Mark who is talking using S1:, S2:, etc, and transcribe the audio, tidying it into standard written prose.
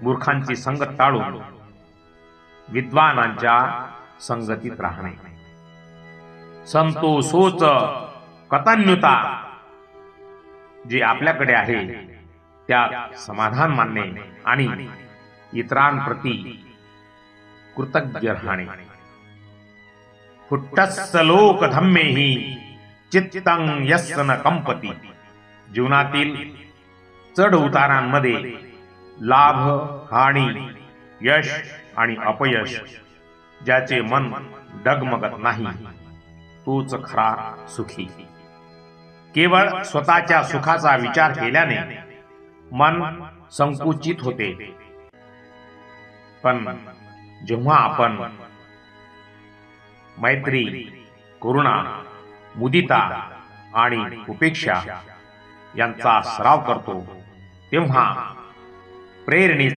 S1: मूर्खांची संगत टाळून विद्वानांच्या संगतीत राहणे. संतोषोच कथन्युता, जे आपल्याकडे आहे त्यात समाधान मानणे आणि इतरांप्रती कृतज्ञ राहणे. फुट्टस्स लोक धम्मेहि चित्तं यस्य न कंपती, जीवनातील चढ उतारांमध्ये लाभ हानी, यश आणि अपयश ज्याचे मन डगमगत नाही तोच खरा सुखी. केवळ स्वतःच्या सुखाचा विचार केल्याने मन संकुचित होते, पण जेव्हा आपण मैत्री, करुणा, मुदिता आणि उपेक्षा यांचा सराव करतो तेव्हा प्रेरणेचा